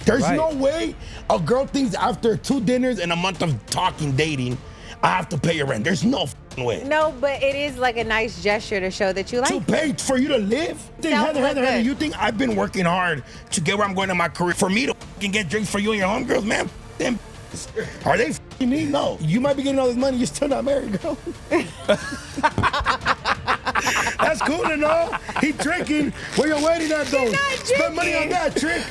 There's no way a girl thinks after 2 dinners and a month of talking, dating, I have to pay your rent. There's no way. No, but it is like a nice gesture to show that you like to pay for you to live? Heather, you think I've been working hard to get where I'm going in my career? For me to get drinks for you and your homegirls, man? Them are they me? No. You might be getting all this money, you're still not married, girl. That's cool to know. He drinking. Where you waiting at though? Spend money on that trick.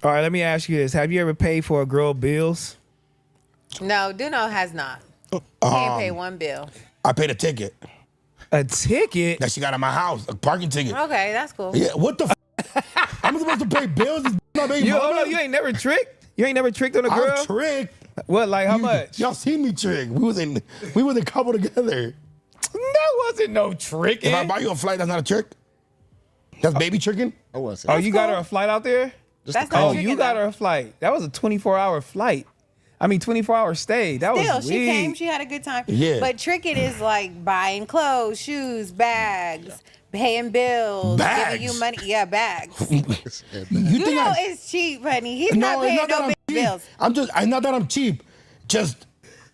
All right, let me ask you this. Have you ever paid for a girl bills? No, DoKnow has not. He didn't pay one bill. I paid a ticket. A ticket? That she got at my house. A parking ticket. Okay, that's cool. Yeah, what the I'm supposed to pay bills? You ain't never tricked? You ain't never tricked on a girl? I'm tricked. What, like how much? Y'all seen me trick. We was a couple together. That wasn't no tricking. If I buy you a flight, that's not a trick? That's baby tricking? Oh, you got her a flight out there? That's not you got her a flight. That was a 24-hour flight. I mean, 24-hour stay. That was weird. She came. She had a good time. Yeah. But tricking is like buying clothes, shoes, bags, paying bills, giving you money. Yeah, bags. You know it's cheap, honey. He's not paying no big bills. I'm not that I'm cheap. Just,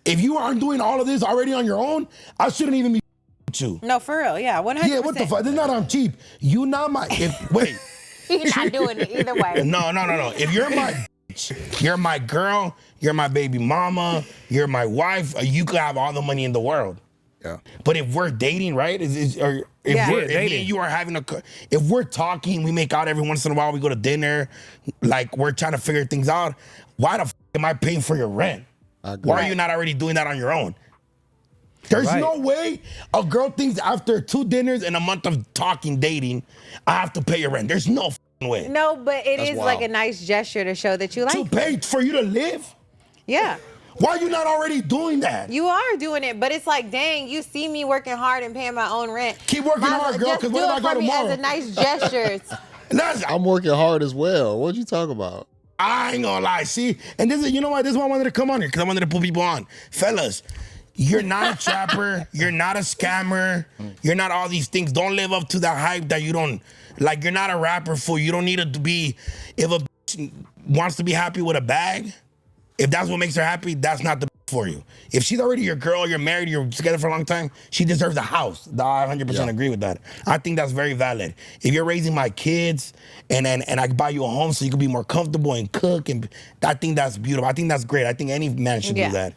if you aren't doing all of this already on your own, I shouldn't even be with you. No, for real. Yeah, 100%. Yeah, what the fuck? This is not I'm cheap. You not my, wait. He's not doing it either way. No. If you're my bitch, you're my girl, you're my baby mama, you're my wife, you could have all the money in the world. Yeah. But if we're dating, right? If me and you are having if we're talking, we make out every once in a while, we go to dinner, like we're trying to figure things out, why the am I paying for your rent? Why are you not already doing that on your own? There's no way a girl thinks after 2 dinners and a month of talking, dating, I have to pay your rent. There's no way. No, but it is like a nice gesture to show that you like to pay for you to live? Yeah. Why are you not already doing that? You are doing it, but it's like, dang, you see me working hard and paying my own rent. Keep working hard, girl, because what if I go tomorrow? As a nice gesture. I'm working hard as well. What you talking about? I ain't gonna lie. See, and this is, you know what? This is why I wanted to come on here, because I wanted to put people on. Fellas, you're not a trapper. You're not a scammer. You're not all these things. Don't live up to that hype that you don't, like, you're not a rapper fool. You don't need it to be, if a bitch wants to be happy with a bag, if that's what makes her happy, that's not the for you. If she's already your girl, you're married, you're together for a long time, she deserves a house. I 100% agree with that. I think that's very valid. If you're raising my kids and I buy you a home so you can be more comfortable and cook, and I think that's beautiful. I think that's great. I think any man should do that.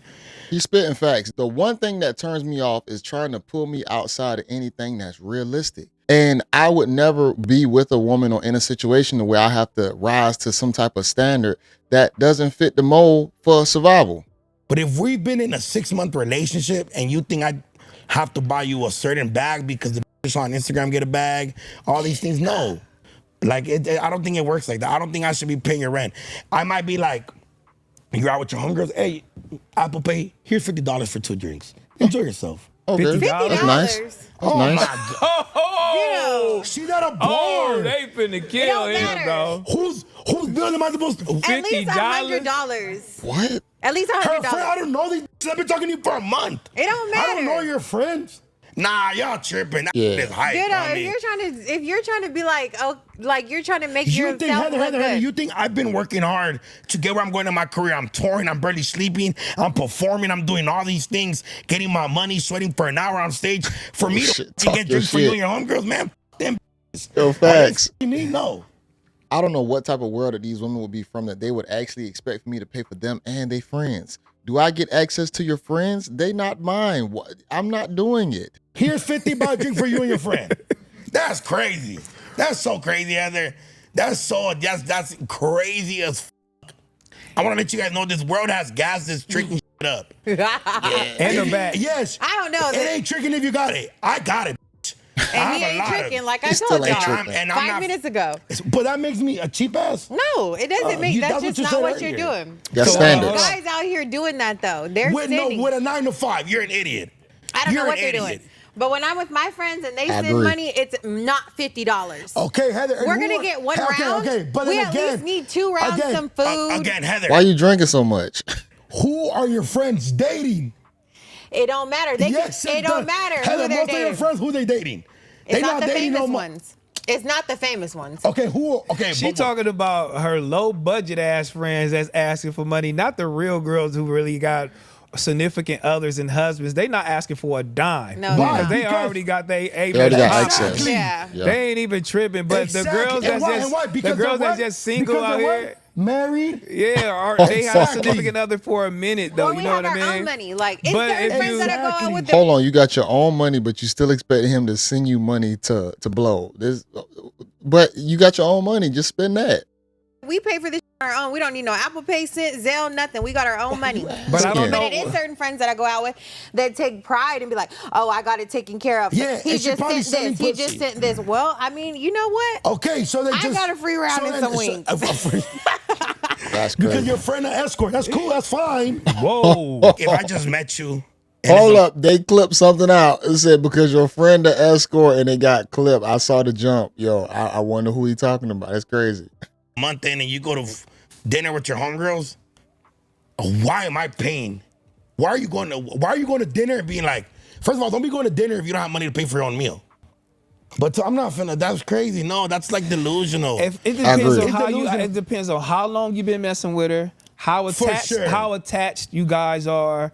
He's spitting facts. The one thing that turns me off is trying to pull me outside of anything that's realistic. And I would never be with a woman or in a situation where I have to rise to some type of standard that doesn't fit the mold for survival. But if we've been in a 6-month relationship and you think I have to buy you a certain bag because the bitch on Instagram get a bag, all these things, no. Like, I don't think it works like that. I don't think I should be paying your rent. I might be like, you're out with your homegirls, hey, Apple Pay, here's $50 for 2 drinks. Enjoy yourself. Okay. $50? That's nice. That's nice. My God. Oh, she got a board. Oh, they finna kill him, though. Whose bill am I supposed to? At least $100. What? At least $100. Her friend, I don't know these. I've been talking to you for a month. It don't matter. I don't know your friends. Nah, y'all tripping. That is hype. If you're trying to be like, oh, like you're trying to make yourself look Heather, good. you think I've been working hard to get where I'm going in my career? I'm touring, I'm barely sleeping, I'm performing, I'm doing all these things, getting my money, sweating for an hour on stage. For me to get drinks for you and your homegirls, man, them Yo, facts. You need no. I don't know what type of world that these women would be from that they would actually expect for me to pay for them and their friends. Do I get access to your friends? They not mine. I'm not doing it. Here's $50 buy a drink for you and your friend. That's crazy. That's so crazy, Heather. That's crazy as fuck. I want to let you guys know this world has gas that's tricking shit up. And the back. Yes. I don't know. It ain't tricking if you got it. I got it. And he ain't tricking, like I told y'all 5 minutes ago. But that makes me a cheap ass? No, it doesn't make, that's just not what you're doing. That's standard. Guys out here doing that, though. They're standing. With a 9 to 5, you're an idiot. I don't know what they're doing. But when I'm with my friends and they send money, it's not $50. Okay, Heather. We're going to get one round. Okay, but we at least need 2 rounds, some food. Again, Heather. Why are you drinking so much? Who are your friends dating? It don't matter. It don't matter Heather, who they're most dating. of your friends, who they dating? It's not the famous ones. It's not the famous ones. Okay, who? Okay, She talking about her low budget ass friends that's asking for money, not the real girls who really got significant others and husbands. They not asking for a dime. No, because they already got their They already got access. Yeah. They ain't even tripping. But the girls that's just single out here. Married, they have a significant other for a minute though. You know what I mean? We have our own money. Like, it's But certain if friends you- that are going with Hold on, you got your own money, but you still expect him to send you money to blow. But you got your own money, just spend that. We pay for this on our own. We don't need no Apple Pay, Zelle, nothing. We got our own money. But I don't know. But it is certain friends that I go out with that take pride and be like, "Oh, I got it taken care of." Yeah, he and she just probably sent this. selling He just pussy. sent this. Well, I mean, you know what? Okay, so they I just got a free round and some wings. That's Because crazy. your friend an escort. That's cool. That's fine. Whoa. If I just met you. Hold up, they clipped something out. It said because your friend the escort and it got clipped. I saw the jump. Yo, I wonder who he talking about. That's crazy. Month in and you go to dinner with your homegirls. Why am I paying? Why are you going to dinner and being like, first of all, don't be going to dinner if you don't have money to pay for your own meal. But I'm not finna. That's crazy. No, that's like delusional. It depends agree. on it depends on how long you've been messing with her, how attached you guys are.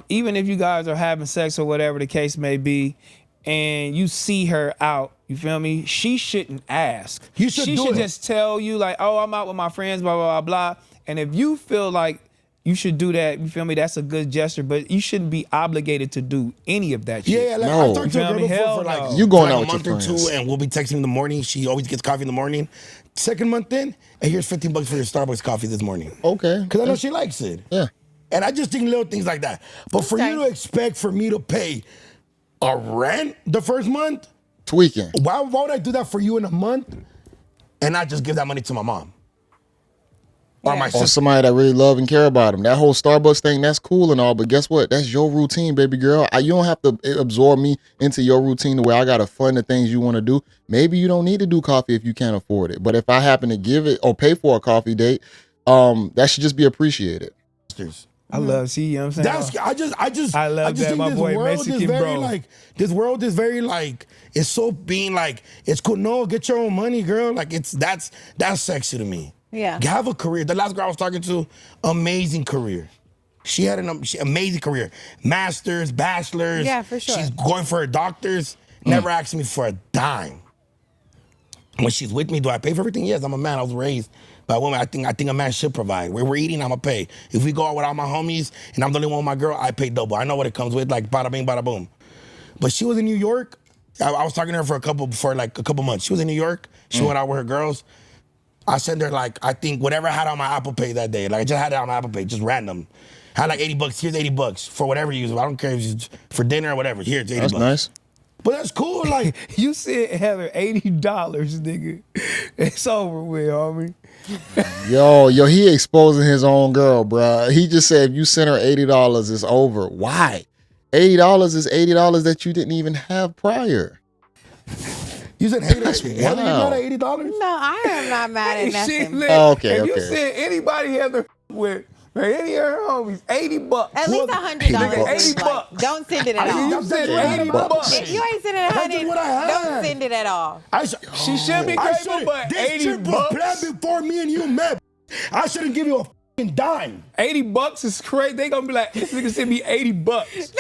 Even if you guys are having sex or whatever the case may be, and you see her out, you feel me? She shouldn't ask. You should she do should it. just tell you like, oh, I'm out with my friends, blah, blah, blah, blah. And if you feel like you should do that, you feel me? That's a good gesture, but you shouldn't be obligated to do any of that shit. Yeah, like No. I've talked to a girl You feel me? before Hell for like, no. You going for out like with a your month or two, friends. and we'll be texting in the morning. She always gets coffee in the morning. Second month in, and here's $15 for your Starbucks coffee this morning. Okay. Because I know she likes it. Yeah. And I just think little things like that. But for you to expect for me to pay a rent the first month, Tweaking. why would I do that for you in a month and not just give that money to my mom? Or my Or sister? somebody that really love and care about him. That whole Starbucks thing, that's cool and all, but guess what? That's your routine, baby girl. You don't have to absorb me into your routine the way I gotta fund the things you want to do. Maybe you don't need to do coffee if you can't afford it. But if I happen to give it or pay for a coffee date, that should just be appreciated. I love, see, you know what I'm saying? That's I love just that, think my this boy, world Mexican is very bro. like this world is very like it's so being like it's cool. No, get your own money, girl. Like that's sexy to me. Yeah. Have a career. The last girl I was talking to, amazing career. She had an amazing career. Masters, bachelors. Yeah, for sure. She's going for her doctors. Never asked me for a dime. When she's with me, do I pay for everything? Yes, I'm a man. I was raised by a woman. I think a man should provide. Where we're eating, I'ma pay. If we go out with all my homies and I'm the only one with my girl, I pay double. I know what it comes with, like bada bing, bada boom. But she was in New York. I was talking to her for a couple months. She was in New York. She went out with her girls. I sent her like, I think whatever I had on my Apple Pay that day. Like I just had it on my Apple Pay, just random. I had like $80. Here's $80 for whatever you use. I don't care if it's for dinner or whatever. Here, it's $80. That's nice. But that's cool. Like You said Heather $80, nigga. It's over with, homie. Yo, he exposing his own girl, bruh. He just said if you send her $80, it's over. Why? $80 is $80 that you didn't even have prior. you said, hey, That's Heather, you wild. got $80? No, I am not mad at nothing. Okay, If you okay. said anybody Heather with any of her homies, $80. At least $100. $80. Like, don't send it at all. You said $80. $80. If you ain't sending That's just what I $100, had. don't send it at all. She should be grateful, but this trip was $80. planned before me and you met. I shouldn't give you a fucking dime. $80 is crazy. They gonna be like, this nigga sent me $80.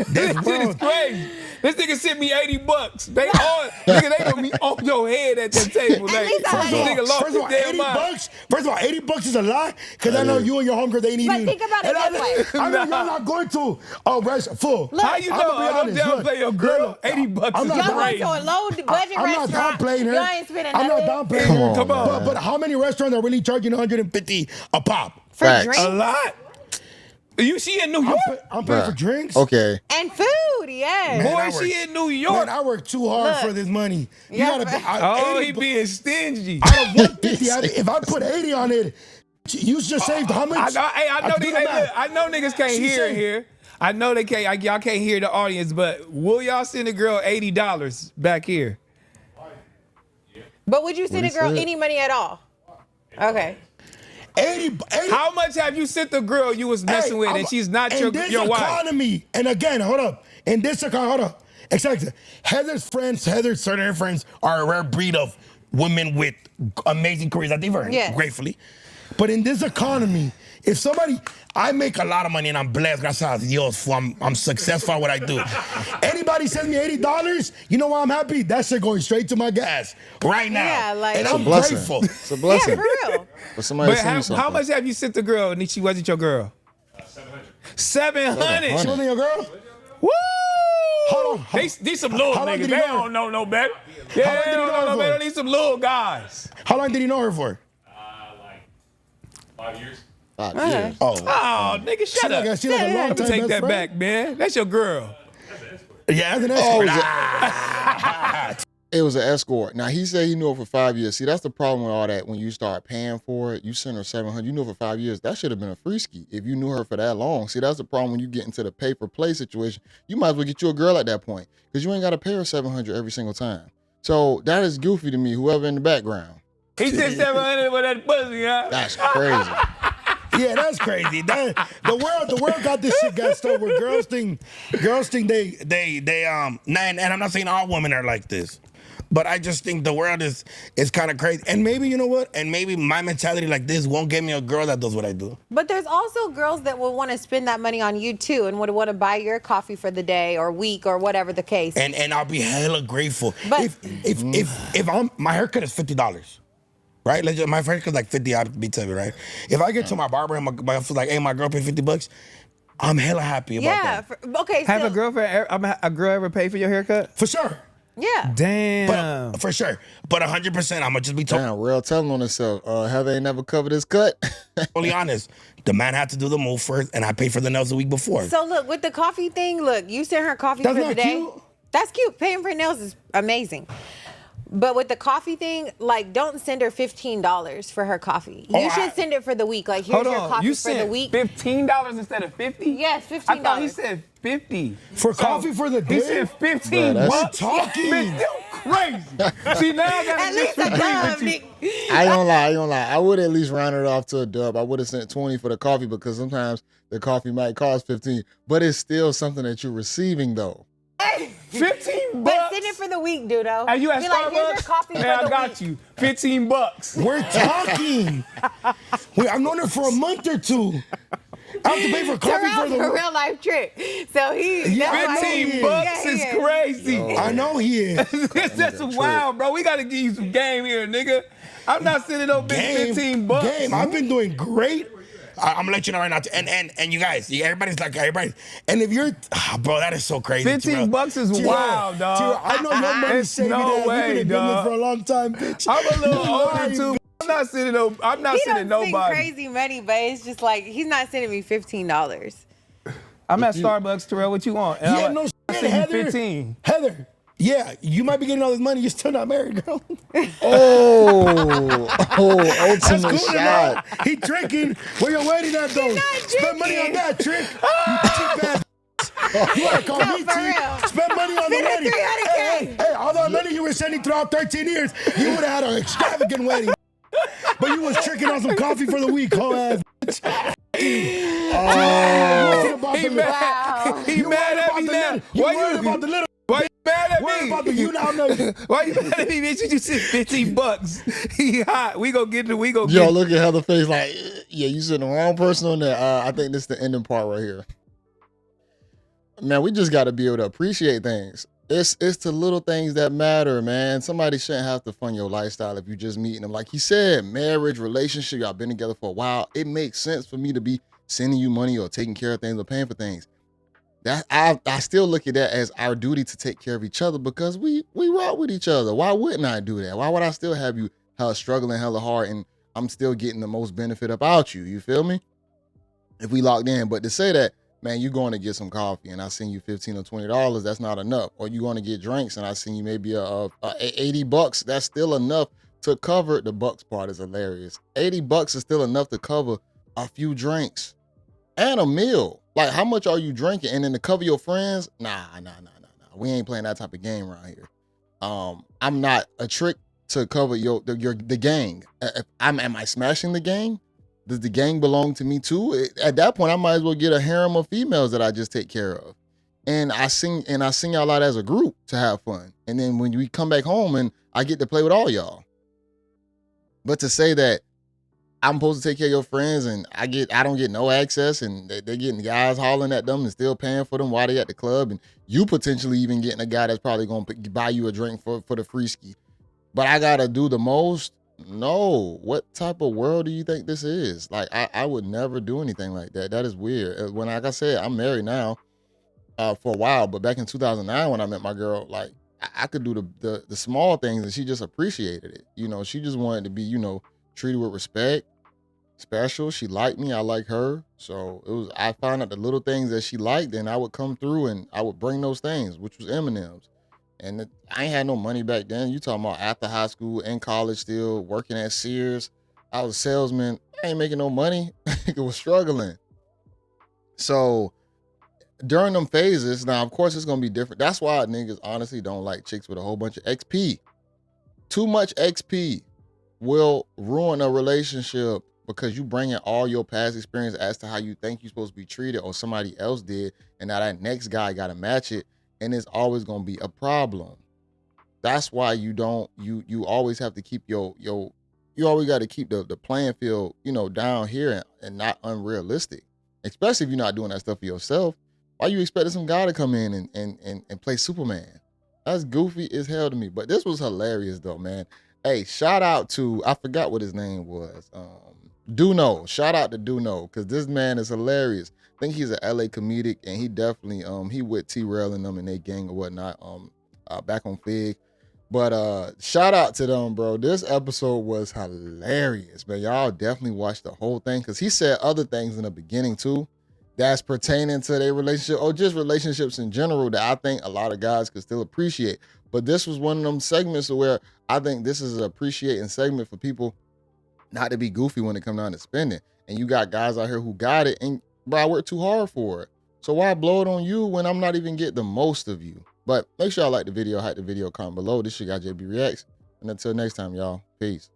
This shit is crazy. This nigga sent me $80. They all, nigga, they gonna be on your head at that table. At Like, least this nigga lost First of all, his damn mind. First of all, $80 is a lie because I know you and your homegirls ain't eating. think about it And this way. I know y'all not going to a restaurant full. How you know? I'ma be honest. Don't downplay your girl. Look, $80 I'm is not Y'all went crazy. to a low budget I'm not restaurant. downplaying her. Y'all ain't spending I'm nothing. not downplaying Come her. on, Come on. man. But how many restaurants are really charging $150 a pop? For Facts. drinks A lot. She in New York? I'm paying for Bruh. drinks. Okay. and food, yes. Man, I Boy, work- she in New Man, York. I work too hard Look. for this money. You Yeah, gotta. Oh, 80 he being stingy. out of 150. If I put 80 on it, you just saved how much? I know, do the hey, math. look, I know niggas can't She hear said- it here. I know they can't. Y'all can't hear the audience, but will y'all send a girl $80 back here? But would you send a he girl said. any money at all? Okay. 80. How much have you sent the girl you was messing with, and she's not in your this wife? economy, and again, hold up. In this economy, hold up. Exactly. Heather's certain friends are a rare breed of women with amazing careers that they've earned, gratefully. But in this economy, if somebody, I make a lot of money and I'm blessed, gracias a Dios, I'm successful at what I do. Anybody sends me $80, you know why I'm happy? That shit going straight to my gas right now. Yeah, like, and I'm grateful. It's a blessing. Yeah, for real. But how much have you sent the girl and she wasn't your girl? 700. She wasn't your girl? Woo! Hold on. These some little niggas. They don't know no better. Yeah, they don't know no better. These some little guys. How long did he know her for? Like 5 years. 5 years. Oh, nigga, shut up. She like a long Let me time take that best back, man. That's your girl. Yeah, as an escort. It was an escort. Now, he said he knew her for 5 years. See, that's the problem with all that. When you start paying for it, you send her 700. You knew her for 5 years. That should have been a free ski if you knew her for that long. See, that's the problem when you get into the pay for play situation. You might as well get you a girl at that point because you ain't got to pay her 700 every single time. So that is goofy to me, whoever in the background. He said 700 with that pussy, huh? That's crazy. Yeah, that's crazy. The world got this shit got started where girls think they and I'm not saying all women are like this. But I just think the world is kind of crazy. And maybe, you know what? And maybe my mentality like this won't get me a girl that does what I do. But there's also girls that will want to spend that money on you too and would want to buy your coffee for the day or week or whatever the case. And I'll be hella grateful. But if my haircut is $50, right? My haircut's like 50, I'll be telling you, right? If I get to my barber and my feels like, hey, my girl paid $50, I'm hella happy about that. Okay. Have a girl ever pay for your haircut? For sure. Yeah. Damn. But for sure. But 100%, I'm gonna just be totally Damn, real telling on himself. Heather ain't never covered his cut. honest. The man had to do the move first, and I paid for the nails the week before. So look, with the coffee thing, look, you sent her coffee That's for not the day. cute. That's cute. Paying for nails is amazing. But with the coffee thing, like, don't send her $15 for her coffee. You should send it for the week. Like, here's your coffee for the week. $15 instead of 50? Yes, $15. I thought he said 50 For coffee for the day? He said 15 Bro, bucks. talking. Man, you crazy. See, now I got At to least a dub, Nick. I ain't gonna lie. I would at least round it off to a dub. I would have sent 20 for the coffee because sometimes the coffee might cost 15, but it's still something that you're receiving though. 15 bucks. But send it for the week, Dudo. And you at Be Starbucks? like, here's your coffee for I the got week. you. 15 bucks. We're talking. I've known her for a month or two. I have to pay for coffee for Terrell's the a real life trick. So he. Yeah, that's why 15 he- bucks yeah, is he crazy. I know he is. That's wild, bro. We got to give you some game here, nigga. I'm not sending no big 15 bucks. Game. I've been doing great. I'm gonna let you know right now. And you guys, everybody's like everybody. And if you're, bro, that is so crazy. 15 Terrell. bucks is Terrell, wild, dog. Terrell, I know your money There's saving no ass. way, You've been in business dog. for a long time, bitch. I'm a little You older lying, too. bitch. I'm not sending He sending don't send nobody. crazy money, but it's just like he's not sending me $15. I'm at Starbucks, Terrell. What you want? And Yeah, I'm no like, shit, send you Heather. 15. Heather, yeah, you might be getting all this money. You're still not married, girl. Oh, That's ultimate cool shot. enough. He drinking. Where you waiting at, though? Spend money on that, trick. You cheap ass. You wanna call No, me for cheap? real. Spend money on the Spend wedding. 300K. Hey, all that money you were sending throughout 13 years, you would have had an extravagant wedding. But you was tricking on some coffee for the week, whole ass. He mad. He mad at me now. Why about the little? Why you mad at Worry me? about the you now know. Why you mad at me, bitch? You said 15 bucks. He hot. We go get Yo, look at Heather's face like, yeah, you sent the wrong person on there. I think this is the ending part right here. Man, we just got to be able to appreciate things. It's the little things that matter, man. Somebody shouldn't have to fund your lifestyle if you're just meeting them. Like he said, marriage, relationship, y'all been together for a while. It makes sense for me to be sending you money or taking care of things or paying for things. That I still look at that as our duty to take care of each other because we rock with each other. Why wouldn't I do that? Why would I still have you hella struggling hella hard and I'm still getting the most benefit about you? You feel me? If we locked in. But to say that, man, you're going to get some coffee and I send you $15 or $20, that's not enough. Or you're going to get drinks and I send you maybe a $80, that's still enough to cover. The bucks part is hilarious. $80 is still enough to cover a few drinks and a meal. Like, how much are you drinking? And then to cover your friends? Nah. We ain't playing that type of game around here. I'm not a trick to cover the gang. Am I smashing the gang? Does the gang belong to me too? At that point, I might as well get a harem of females that I just take care of. and I sing y'all out as a group to have fun. And then when we come back home and I get to play with all y'all. But to say that I'm supposed to take care of your friends and I don't get no access, and they're getting guys hollering at them and still paying for them while they at the club, and you potentially even getting a guy that's probably gonna buy you a drink for the free ski, but I gotta do the most. No, what type of world do you think this is? Like, I would never do anything like that. That is weird. When, like I said, I'm married now for a while, but back in 2009 when I met my girl, like I could do the small things and she just appreciated it. You know, she just wanted to be, you know, treated with respect, special. She liked me, I like her. So I found out the little things that she liked, and I would come through and I would bring those things, which was M&Ms. And I ain't had no money back then. You talking about after high school, in college still, working at Sears. I was a salesman. I ain't making no money. I was struggling. So during them phases, now of course it's gonna be different. That's why niggas honestly don't like chicks with a whole bunch of XP. Too much XP will ruin a relationship because you bring in all your past experience as to how you think you're supposed to be treated or somebody else did, and now that next guy got to match it, and it's always going to be a problem. That's why you always have to keep you always got to keep the playing field, you know, down here and not unrealistic, especially if you're not doing that stuff for yourself. Why you expecting some guy to come in and play Superman? That's goofy as hell to me. But this was hilarious though, man. Hey, shout out to, I forgot what his name was. DoKnow. Shout out to DoKnow, because this man is hilarious. I think he's an LA comedic, and he definitely he with T-Rail and them and they gang or whatnot. Back on Fig. But shout out to them, bro. This episode was hilarious, man. Y'all definitely watch the whole thing, because he said other things in the beginning too that's pertaining to their relationship or just relationships in general that I think a lot of guys could still appreciate. But this was one of them segments where I think this is an appreciating segment for people not to be goofy when it comes down to spending. And you got guys out here who got it, and bro, I worked too hard for it. So why blow it on you when I'm not even getting the most of you? But make sure y'all like the video, hype the video, comment below. This your guy JayBReacts. And until next time, y'all, peace.